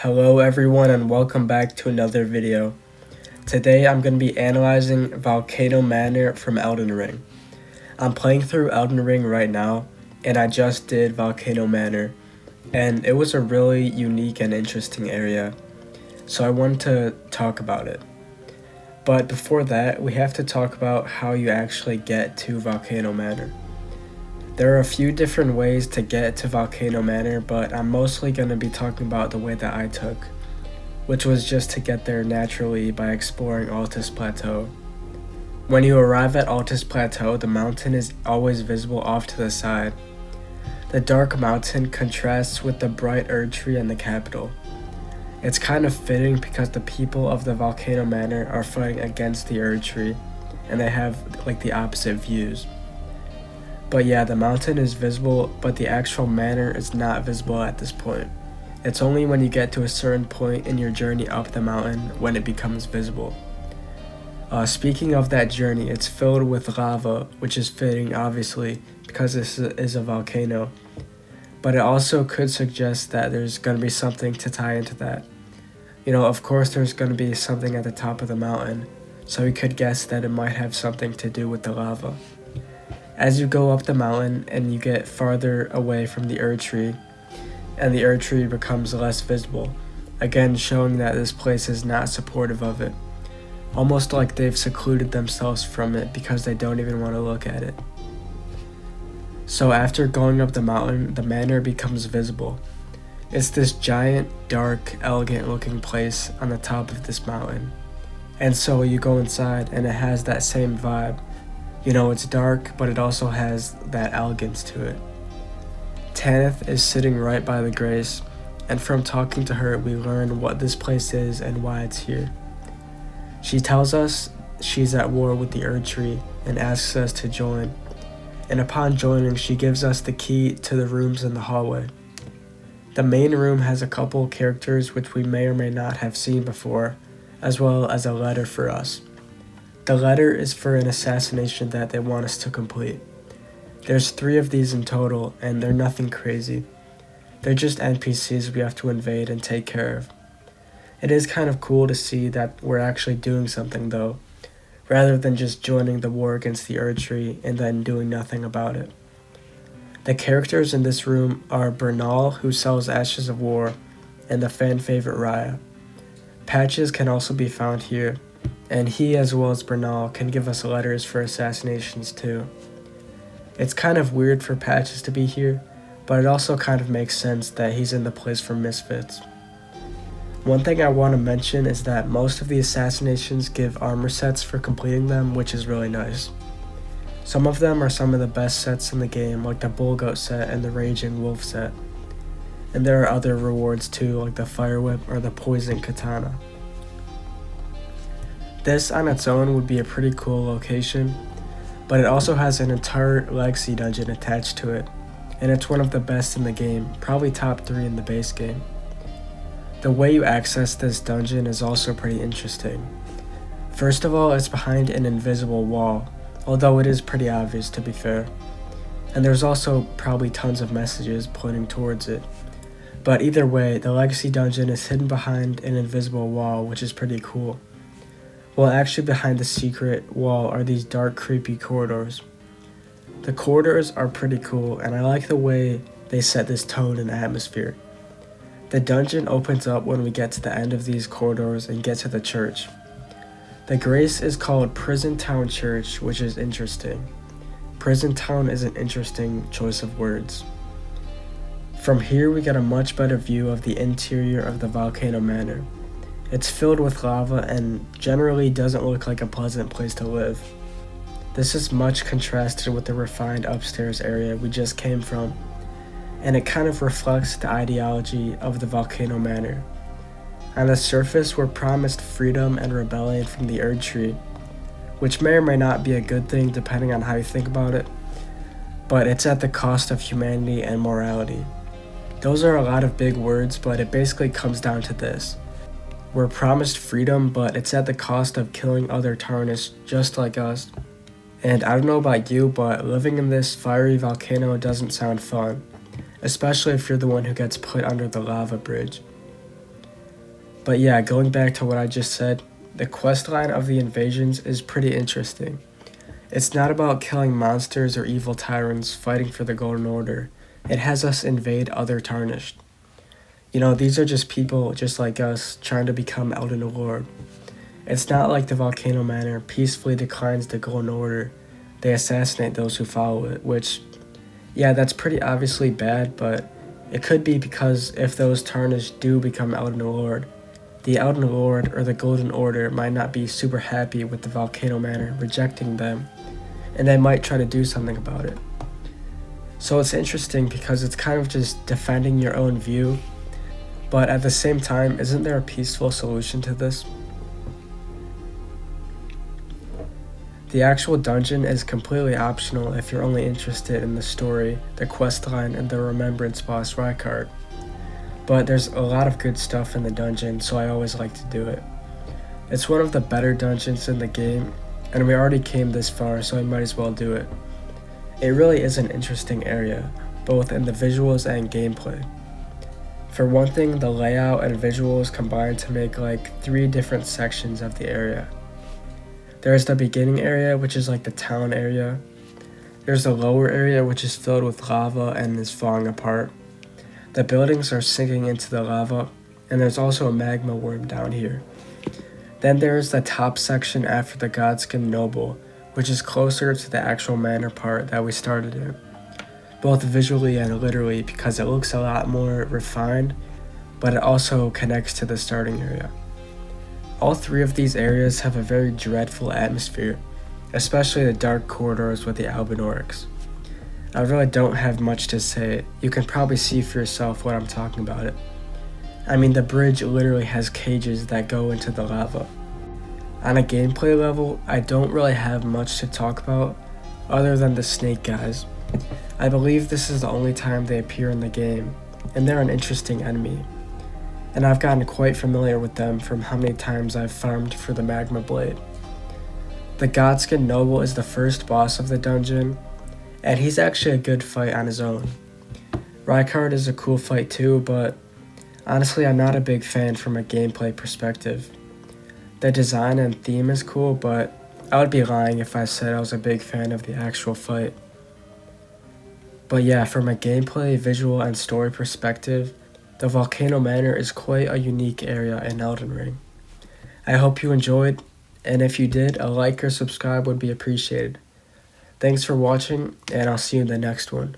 Hello everyone and welcome back to another video. Today I'm going to be analyzing Volcano Manor from Elden Ring. I'm playing through Elden Ring right now and I just did Volcano Manor and it was a really unique and interesting area, so I wanted to talk about it. But before that, we have to talk about how you actually get to Volcano Manor. There are a few different ways to get to Volcano Manor, but I'm mostly going to be talking about the way that I took, which was just to get there naturally by exploring Altus Plateau. When you arrive at Altus Plateau, the mountain is always visible off to the side. The dark mountain contrasts with the bright Erdtree and the capital. It's kind of fitting because the people of the Volcano Manor are fighting against the Erdtree, and they have like the opposite views. But yeah, the mountain is visible, but the actual manor is not visible at this point. It's only when you get to a certain point in your journey up the mountain when it becomes visible. Speaking of that journey, it's filled with lava, which is fitting obviously because this is a volcano. But it also could suggest that there's going to be something to tie into that. Of course there's going to be something at the top of the mountain, so we could guess that it might have something to do with the lava. As you go up the mountain and you get farther away from the Erdtree, and the Erdtree becomes less visible, again showing that this place is not supportive of it, almost like they've secluded themselves from it because they don't even want to look at it. So after going up the mountain, the manor becomes visible. It's this giant, dark, elegant looking place on the top of this mountain. And so you go inside and it has that same vibe. It's dark, but it also has that elegance to it. Tanith is sitting right by the Grace, and from talking to her, we learn what this place is and why it's here. She tells us she's at war with the Erdtree and asks us to join. And upon joining, she gives us the key to the rooms in the hallway. The main room has a couple characters which we may or may not have seen before, as well as a letter for us. The letter is for an assassination that they want us to complete. There's 3 of these in total, and they're nothing crazy. They're just NPCs we have to invade and take care of. It is kind of cool to see that we're actually doing something though, rather than just joining the war against the Erdtree and then doing nothing about it. The characters in this room are Bernal, who sells Ashes of War, and the fan favorite Raya. Patches can also be found here, and he as well as Bernal can give us letters for assassinations too. It's kind of weird for Patches to be here, but it also kind of makes sense that he's in the place for misfits. One thing I want to mention is that most of the assassinations give armor sets for completing them, which is really nice. Some of them are some of the best sets in the game, like the Bull Goat set and the Raging Wolf set. And there are other rewards too, like the Fire Whip or the Poison Katana. This on its own would be a pretty cool location, but it also has an entire legacy dungeon attached to it, and it's one of the best in the game, probably top 3 in the base game. The way you access this dungeon is also pretty interesting. First of all, it's behind an invisible wall, although it is pretty obvious to be fair. And there's also probably tons of messages pointing towards it. But either way, the legacy dungeon is hidden behind an invisible wall, which is pretty cool. Well, actually behind the secret wall are these dark, creepy corridors. The corridors are pretty cool, and I like the way they set this tone and atmosphere. The dungeon opens up when we get to the end of these corridors and get to the church. The Grace is called Prison Town Church, which is interesting. Prison Town is an interesting choice of words. From here we get a much better view of the interior of the Volcano Manor. It's filled with lava and generally doesn't look like a pleasant place to live. This is much contrasted with the refined upstairs area we just came from, and it kind of reflects the ideology of the Volcano Manor. On the surface, we're promised freedom and rebellion from the Erdtree, which may or may not be a good thing depending on how you think about it, but it's at the cost of humanity and morality. Those are a lot of big words, but it basically comes down to this. We're promised freedom, but it's at the cost of killing other Tarnists just like us. And I don't know about you, but living in this fiery volcano doesn't sound fun, especially if you're the one who gets put under the lava bridge. But yeah, going back to what I just said, the questline of the invasions is pretty interesting. It's not about killing monsters or evil tyrants fighting for the Golden Order. It has us invade other Tarnished. You know, these are just people just like us trying to become Elden Lord. It's not like the Volcano Manor peacefully declines the Golden Order. They assassinate those who follow it, which, yeah, that's pretty obviously bad, but it could be because if those Tarnished do become Elden Lord, the Elden Lord or the Golden Order might not be super happy with the Volcano Manor rejecting them, and they might try to do something about it. So it's interesting because it's kind of just defending your own view, but at the same time, isn't there a peaceful solution to this? The actual dungeon is completely optional if you're only interested in the story, the questline, and the remembrance boss Rykard. But there's a lot of good stuff in the dungeon, so I always like to do it. It's one of the better dungeons in the game, and we already came this far, so I might as well do it. It really is an interesting area, both in the visuals and gameplay. For one thing, the layout and visuals combine to make like 3 different sections of the area. There's the beginning area, which is like the town area. There's the lower area, which is filled with lava and is falling apart. The buildings are sinking into the lava, and there's also a magma worm down here. Then there's the top section after the Godskin Noble, which is closer to the actual manor part that we started in, both visually and literally because it looks a lot more refined, but it also connects to the starting area. All 3 of these areas have a very dreadful atmosphere, especially the dark corridors with the Albinaurics. I really don't have much to say. You can probably see for yourself what I'm talking about it. I mean, the bridge literally has cages that go into the lava. On a gameplay level, I don't really have much to talk about other than the snake guys. I believe this is the only time they appear in the game, and they're an interesting enemy. And I've gotten quite familiar with them from how many times I've farmed for the Magma Blade. The Godskin Noble is the first boss of the dungeon, and he's actually a good fight on his own. Rykard is a cool fight too, but honestly I'm not a big fan from a gameplay perspective. The design and theme is cool, but I would be lying if I said I was a big fan of the actual fight. But yeah, from a gameplay, visual, and story perspective, the Volcano Manor is quite a unique area in Elden Ring. I hope you enjoyed, and if you did, a like or subscribe would be appreciated. Thanks for watching, and I'll see you in the next one.